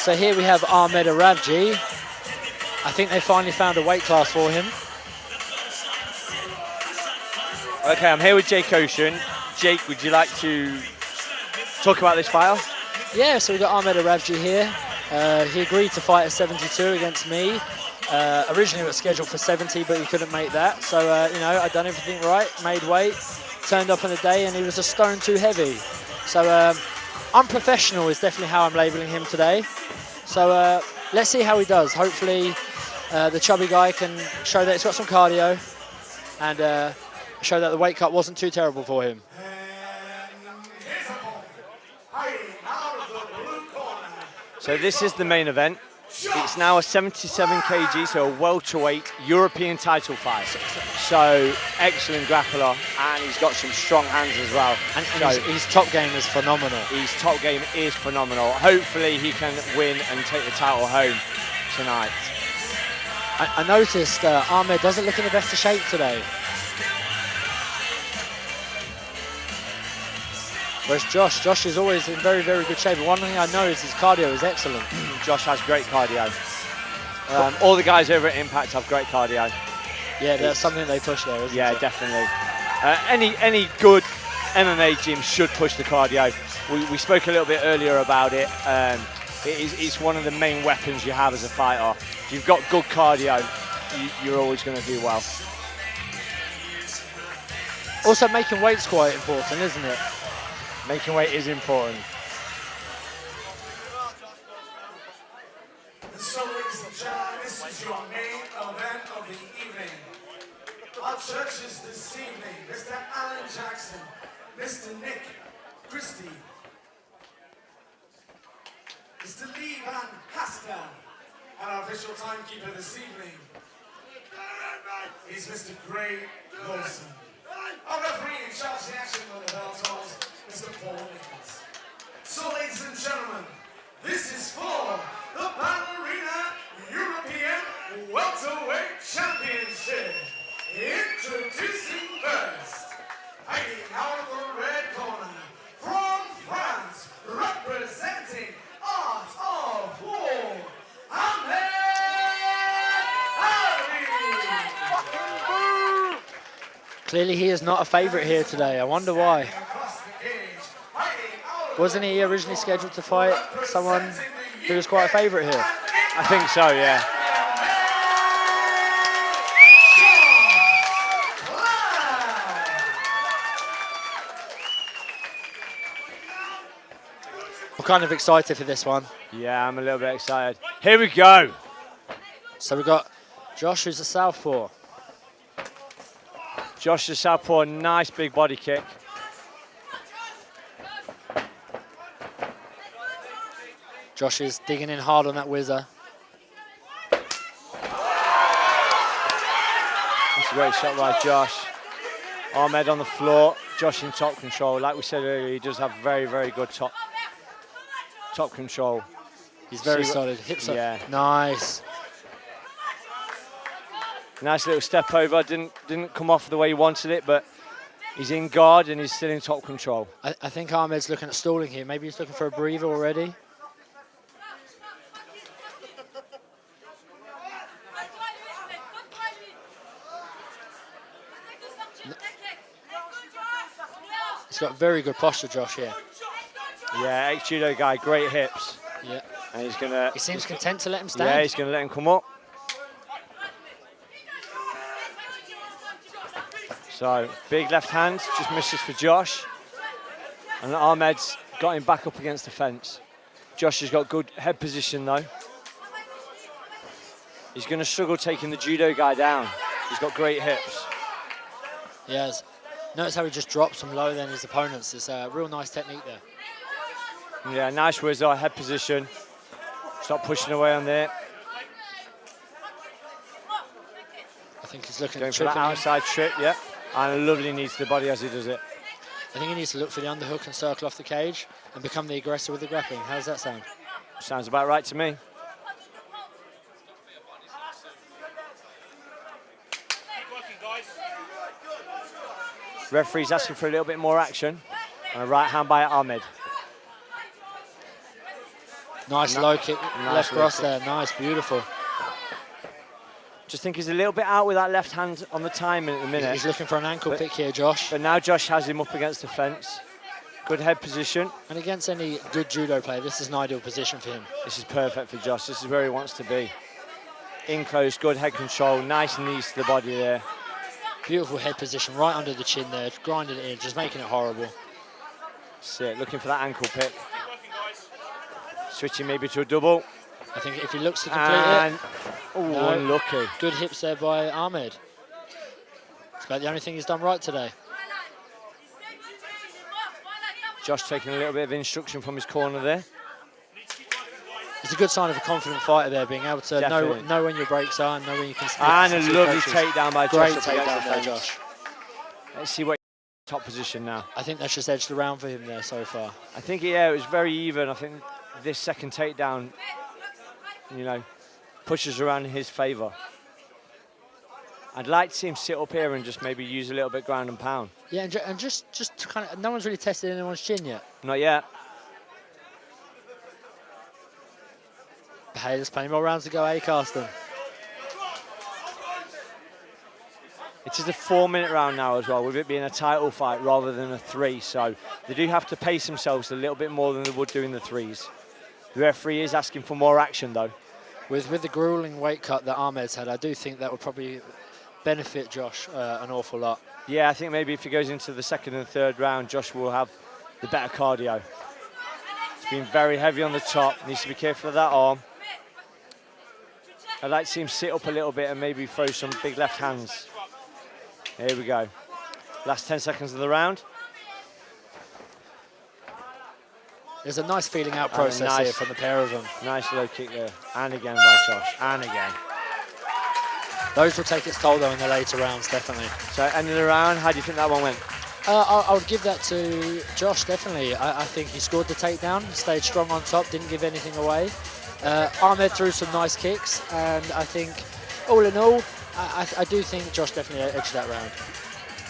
So here we have Ahmed Arabi. I think they finally found a weight class for him. Okay, I'm here with Jake Ocean. Jake, would you like to talk about this fight? Yeah, so we've got Ahmed Arabi here. He agreed to fight at 72 against me. Originally it was scheduled for 70, but he couldn't make that. So, you know, I'd done everything right, made weight, turned up on the day, and he was a stone too heavy. So, unprofessional is definitely how I'm labeling him today. So, let's see how he does. Hopefully, the chubby guy can show that he's got some cardio and show that the weight cut wasn't too terrible for him. So this is the main event. It's now a 77 kg, so a welterweight European title fight. So excellent grappler, and he's got some strong hands as well. And so his top game is phenomenal. His top game is phenomenal. Hopefully he can win and take the title home tonight. I noticed Ahmed doesn't look in the best of shape today. Whereas Josh is always in very, very good shape. One thing I know is his cardio is excellent. Josh has great cardio. All the guys over at Impact have great cardio. Yeah, that's something they push there, isn't it? Yeah, definitely. Any good MMA gym should push the cardio. We spoke a little bit earlier about it. It's one of the main weapons you have as a fighter. If you've got good cardio, you're always going to do well. Also, making weight's quite important, isn't it? Making weight is important. So, ladies and gentlemen, this is your main event of the evening. Our judges this evening, Mr. Alan Jackson, Mr. Nick Christie, Mr. Lee Van Haster, and our official timekeeper this evening is Mr. Gray Wilson. Our referee in charge of the action when the bell tolls, Mr. Paul Nichols. So, ladies and gentlemen, this is for the Ballerina European Welterweight Championship. Introducing first, fighting out of the red corner, from France, representing Art of War, Ahmed Arabi. Clearly he is not a favourite here today. I wonder why. Wasn't he originally scheduled to fight someone who was quite a favourite here? I think so, yeah. I'm kind of excited for this one. Yeah, I'm a little bit excited. Here we go. So we've got Josh, who's a southpaw. Josh the southpaw, nice big body kick. Josh is digging in hard on that whizzer. That's a great shot by Josh. Ahmed on the floor, Josh in top control. Like we said earlier, he does have very, very good top control. He's very solid. Hips up. Yeah. Nice. Nice little step over. Didn't come off the way he wanted it, but he's in guard and he's still in top control. I think Ahmed's looking at stalling here. Maybe he's looking for a breather already. He's got very good posture, Josh, here. Yeah, ex-judo guy, great hips. Yeah. And he's gonna... He seems content to let him stand. Yeah, he's gonna let him come up. So, big left hand, just misses for Josh. And Ahmed's got him back up against the fence. Josh has got good head position though. He's gonna struggle taking the judo guy down. He's got great hips. He has. Notice how he just drops him lower than his opponents. It's a real nice technique there. Yeah, nice whizzer, head position. Stop pushing away on there. I think he's looking Going for that outside trip, yeah. And lovely knees to the body as he does it. I think he needs to look for the underhook and circle off the cage and become the aggressor with the grappling. How does that sound? Sounds about right to me. Referee's asking for a little bit more action. And a right hand by Ahmed. Nice low kick, left low cross kick. there. Nice, beautiful. Just think he's a little bit out with that left hand on the timing at the minute. He's looking for an ankle pick here, Josh. But now Josh has him up against the fence. Good head position. And against any good judo player, this is an ideal position for him. This is perfect for Josh. This is where he wants to be. In close, good head control, nice knees to the body there. Beautiful head position, right under the chin there, grinding it in, just making it horrible. That's it, looking for that ankle pick. Switching maybe to a double. I think if he looks to complete it. Oh, No. unlucky. Good hips there by Ahmed. It's about the only thing he's done right today. Josh taking a little bit of instruction from his corner there. It's a good sign of a confident fighter there, being able to know when your breaks are and know when you can slip. And a lovely takedown by Josh. Great up against takedown the there, fence. Josh. Let's see what top position now. I think that's just edged around for him there so far. I think, yeah, it was very even. I think this second takedown, you know, pushes around in his favour. I'd like to see him sit up here and just maybe use a little bit ground and pound. Yeah, and just to kind of, no one's really tested anyone's chin yet. Not yet. But hey, there's plenty more rounds to go, eh, Carsten? It is a 4-minute round now as well, with it being a title fight rather than a 3. So they do have to pace themselves a little bit more than they would do in the 3s. The referee is asking for more action though. With the grueling weight cut that Ahmed's had, I do think that would probably benefit Josh an awful lot. Yeah, I think maybe if he goes into the second and third round, Josh will have the better cardio. He's been very heavy on the top, needs to be careful of that arm. I'd like to see him sit up a little bit and maybe throw some big left hands. Here we go. Last 10 seconds of the round. There's a nice feeling out process here from the pair of them. Nice low kick there. And again by Josh. And again. Those will take its toll though in the later rounds, definitely. So end of the round, how do you think that one went? I would give that to Josh, definitely. I think he scored the takedown, stayed strong on top, didn't give anything away. Ahmed threw some nice kicks, and I think, all in all, I do think Josh definitely edged that round.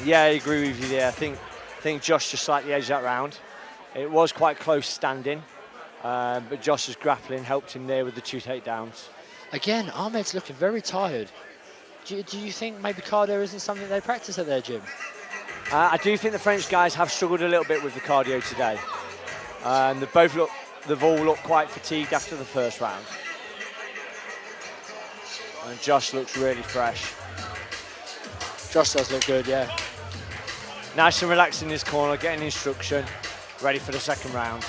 Yeah, I agree with you there. I think Josh just slightly edged that round. It was quite close standing, but Josh's grappling helped him there with the 2 takedowns. Again, Ahmed's looking very tired. Do you think maybe cardio isn't something they practice at their gym? I do think the French guys have struggled a little bit with the cardio today. They've all looked quite fatigued after the first round. And Josh looks really fresh. Josh does look good, yeah. Nice and relaxed in his corner, getting instruction, ready for the second round.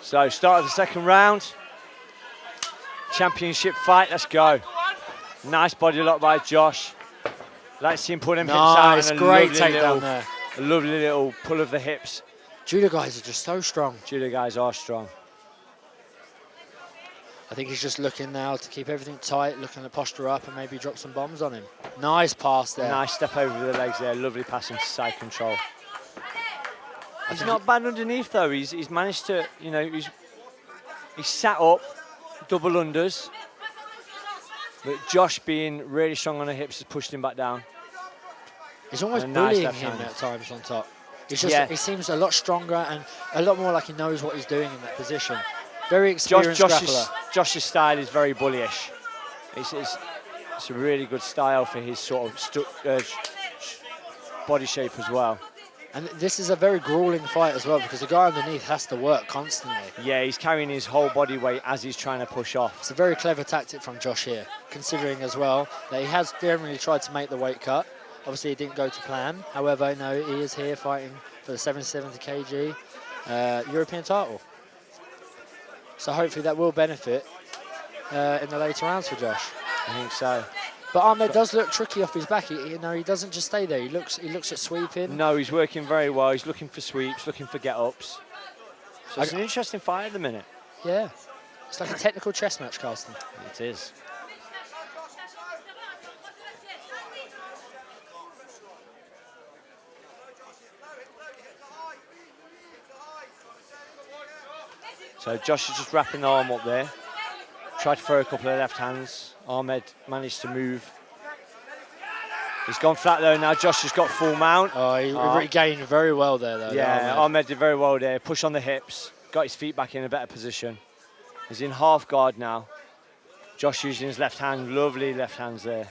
So, start of the second round. Championship fight, let's go. Nice body lock by Josh. Like to see him pull them hips out. Nice, great takedown there. A lovely little pull of the hips. Judo guys are just so strong. Judo guys are strong. I think he's just looking now to keep everything tight, looking to posture up and maybe drop some bombs on him. Nice pass there. Nice step over the legs there, lovely passing to side control. He's not bad underneath though. He's managed to, you know, he's sat up, double unders. But Josh being really strong on the hips has pushed him back down. He's almost bullying him at times on top. He's just, he seems a lot stronger and a lot more like he knows what he's doing in that position. Very experienced grappler. Josh's style is very bullyish. It's a really good style for his sort of body shape as well. And this is a very grueling fight as well because the guy underneath has to work constantly. Yeah, he's carrying his whole body weight as he's trying to push off. It's a very clever tactic from Josh here, considering as well that he has generally tried to make the weight cut. Obviously, it didn't go to plan. However, you know, he is here fighting for the 770 kg European title. So hopefully that will benefit in the later rounds for Josh. I think so. But Ahmed does look tricky off his back. You know, he doesn't just stay there. He looks at sweeping. No, he's working very well. He's looking for sweeps, looking for get-ups. So it's an interesting fight at the minute. Yeah. It's like a technical chess match, Carsten. It is. So Josh is just wrapping the arm up there. Tried to throw a couple of left hands. Ahmed managed to move. He's gone flat though now. Josh has got full mount. Oh, he regained very well there though. Yeah, Ahmed did very well there. Push on the hips. Got his feet back in a better position. He's in half guard now. Josh using his left hand. Lovely left hands there.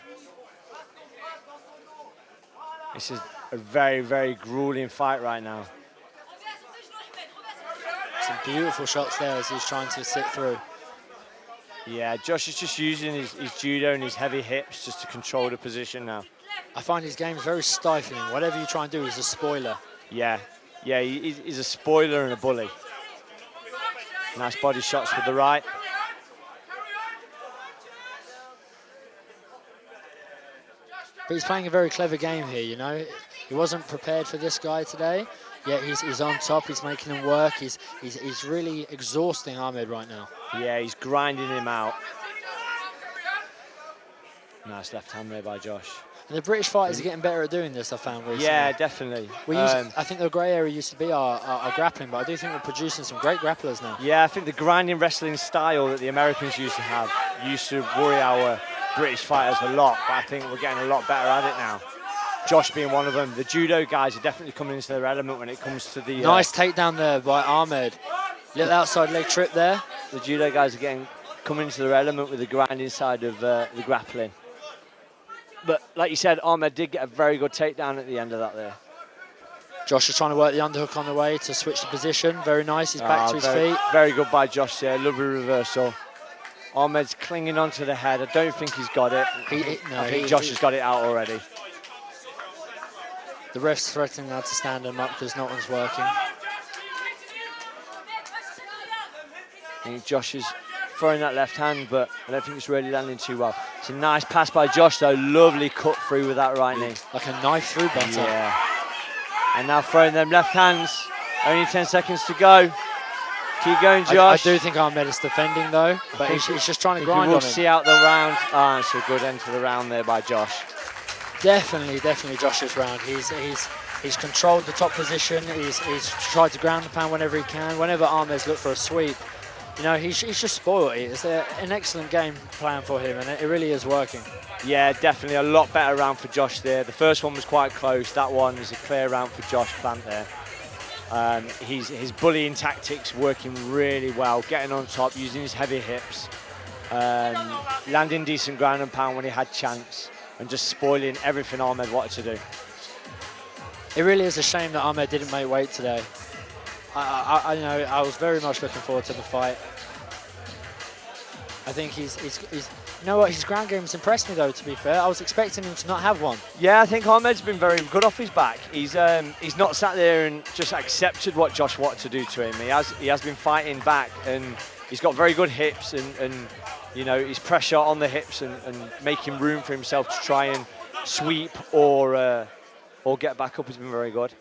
This is a very, very grueling fight right now. Some beautiful shots there as he's trying to sit through. Yeah, Josh is just using his judo and his heavy hips just to control the position now. I find his game very stifling. Whatever you try and do, he's a spoiler. Yeah, he's a spoiler and a bully. Nice body shots with the right. But he's playing a very clever game here, you know. He wasn't prepared for this guy today, yet he's on top, he's making him work. He's really exhausting Ahmed right now. Yeah, he's grinding him out. Nice left hand there by Josh. And the British fighters are getting better at doing this, I found recently. Yeah, definitely. I think the grey area used to be our grappling, but I do think we're producing some great grapplers now. Yeah, I think the grinding wrestling style that the Americans used to have used to worry our British fighters a lot, but I think we're getting a lot better at it now. Josh being one of them. The judo guys are definitely coming into their element when it comes to the... Nice takedown there by Ahmed. Little outside leg trip there. The judo guys are coming into their element with the grinding side of the grappling. But like you said, Ahmed did get a very good takedown at the end of that there. Josh is trying to work the underhook on the way to switch the position. Very nice, he's back to his feet. Very good by Josh there, lovely reversal. Ahmed's clinging onto the head. I don't think he's got it. I think Josh has got it out already. The ref's threatening now to stand him up because no one's working. I think Josh is throwing that left hand, but I don't think it's really landing too well. It's a nice pass by Josh though. Lovely cut through with that right knee. Like a knife through butter. Yeah. And now throwing them left hands. Only 10 seconds to go. Keep going, Josh. I do think Ahmed is defending though, but he's just trying to grind on him. We'll see out the round. Ah, it's a good end to the round there by Josh. Definitely Josh's round. He's controlled the top position. He's tried to ground the pound whenever he can. Whenever Ahmed's looked for a sweep, you know, he's just spoiled it. It's an excellent game plan for him, and it really is working. Yeah, definitely a lot better round for Josh there. The first one was quite close. That one is a clear round for Josh Plant there. His bullying tactics working really well, getting on top, using his heavy hips, landing decent ground and pound when he had chance, and just spoiling everything Ahmed wanted to do. It really is a shame that Ahmed didn't make weight today. I know I was very much looking forward to the fight. I think he's you know what, his ground game's impressed me though, to be fair. I was expecting him to not have one. Yeah, I think Ahmed's been very good off his back. He's not sat there and just accepted what Josh wanted to do to him. He has been fighting back, and he's got very good hips, and you know, his pressure on the hips and making room for himself to try and sweep or get back up has been very good.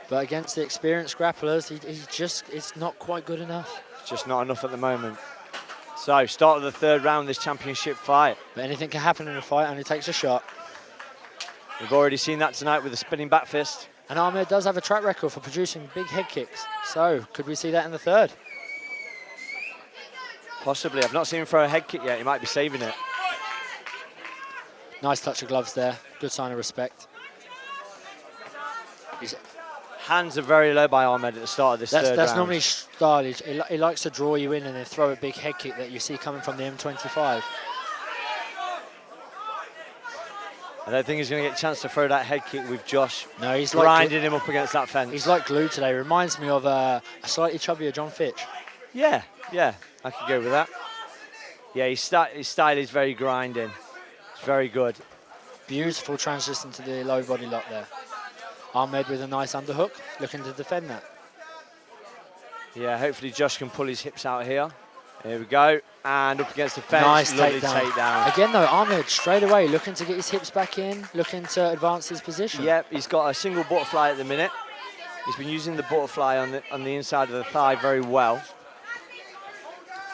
But against the experienced grapplers, it's not quite good enough. Just not enough at the moment. So, start of the third round of this championship fight. But anything can happen in a fight, only takes a shot. We've already seen that tonight with the spinning back fist. And Ahmed does have a track record for producing big head kicks. So, could we see that in the third? Possibly. I've not seen him throw a head kick yet. He might be saving it. Nice touch of gloves there. Good sign of respect. Hands are very low by Ahmed at the start of this third round. That's normally style. He likes to draw you in and then throw a big head kick that you see coming from the M25. I don't think he's going to get a chance to throw that head kick with Josh. No, he's grinding him up against that fence. He's like glue today. Reminds me of a slightly chubbier John Fitch. Yeah, I could go with that. Yeah, his style is very grinding. It's very good. Beautiful transition to the low body lock there. Ahmed with a nice underhook, looking to defend that. Yeah, hopefully Josh can pull his hips out here. Here we go, and up against the fence. Nice lovely takedown. Again though, Ahmed straight away looking to get his hips back in, looking to advance his position. Yep, he's got a single butterfly at the minute. He's been using the butterfly on the inside of the thigh very well.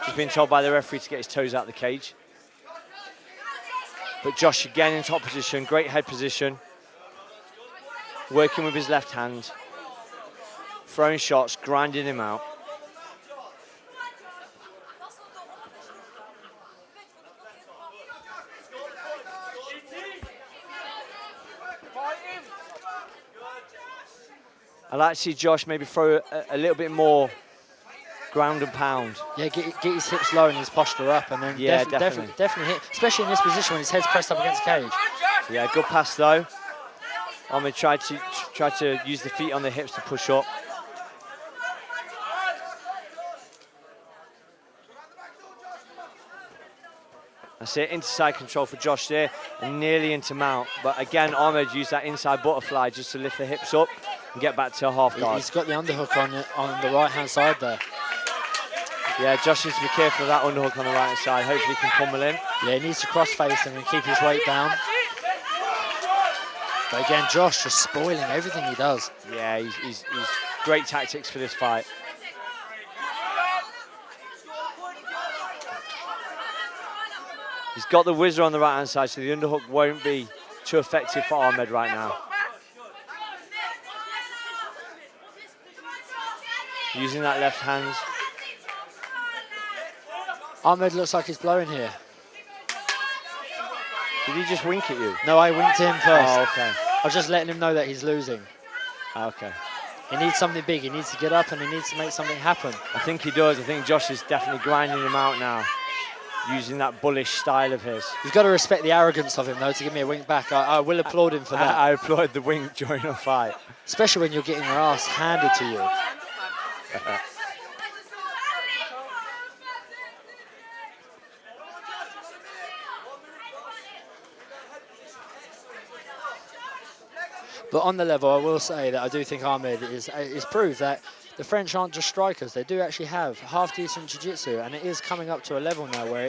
He's been told by the referee to get his toes out of the cage. But Josh again in top position, great head position. Working with his left hand. Throwing shots, grinding him out. I'd like to see Josh maybe throw a little bit more ground and pound. Yeah, get his hips low and his posture up, and then Yeah, definitely hit, especially in this position when his head's pressed up against the cage. Yeah, good pass though. Ahmed tried to use the feet on the hips to push up. That's it, inside control for Josh there, and nearly into mount. But again, Ahmed used that inside butterfly just to lift the hips up and get back to a half guard. He's got the underhook on the right-hand side there. Yeah, Josh needs to be careful of that underhook on the right-hand side. Hopefully he can pummel in. Yeah, he needs to cross-face him and keep his weight down. But again, Josh just spoiling everything he does. Yeah, he's great tactics for this fight. He's got the whizzer on the right-hand side, so the underhook won't be too effective for Ahmed right now. Using that left hand. Ahmed looks like he's blowing here. Did he just wink at you? No, I winked at him first. Oh, okay. I was just letting him know that he's losing. Okay. He needs something big. He needs to get up and he needs to make something happen. I think he does. I think Josh is definitely grinding him out now, using that bullish style of his. You've got to respect the arrogance of him, though, to give me a wink back. I will applaud him for that. I applaud the wink during a fight. Especially when you're getting your ass handed to you. But on the level, I will say that I do think Ahmed is proved that the French aren't just strikers. They do actually have half-decent jiu-jitsu, and it is coming up to a level now where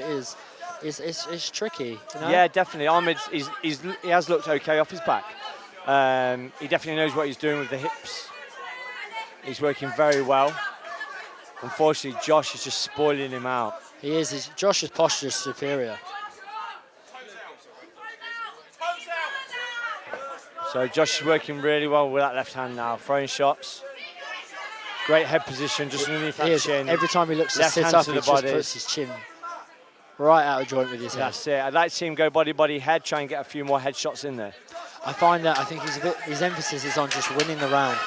it's tricky. You know? Yeah, definitely. Ahmed he has looked okay off his back. He definitely knows what he's doing with the hips. He's working very well. Unfortunately, Josh is just spoiling him out. He is. Josh's posture is superior. So Josh is working really well with that left hand now, throwing shots. Great head position, just underneath that chin. Every time he looks to sit up, he just puts his chin right out of joint with his head. That's it. I'd like to see him go body, body, head, try and get a few more head shots in there. I find that, I think his emphasis is on just winning the round.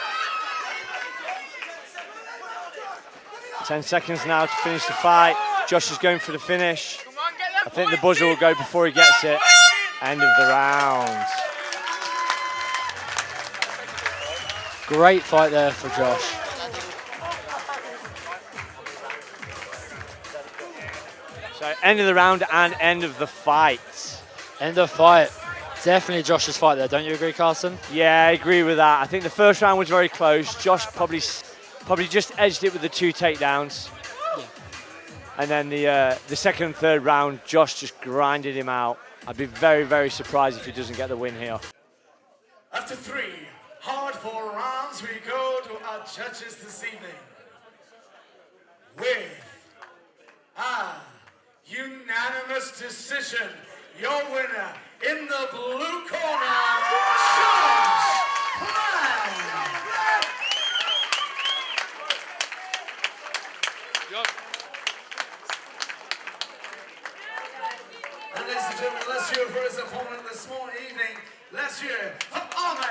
10 seconds now to finish the fight. Josh is going for the finish. I think the buzzer will go before he gets it. End of the round. Great fight there for Josh. So end of the round and end of the fight. End of fight. Definitely Josh's fight there. Don't you agree, Carson? Yeah, I agree with that. I think the first round was very close. Josh probably just edged it with the 2 takedowns. Yeah. And then the second and third round, Josh just grinded him out. I'd be very, very surprised if he doesn't get the win here. After 3 hard-fought rounds, we go to our judges this evening with a unanimous decision. Your winner in the blue corner, Josh Brown. And ladies and gentlemen, let's hear for his opponent this evening. Let's hear for Ahmed.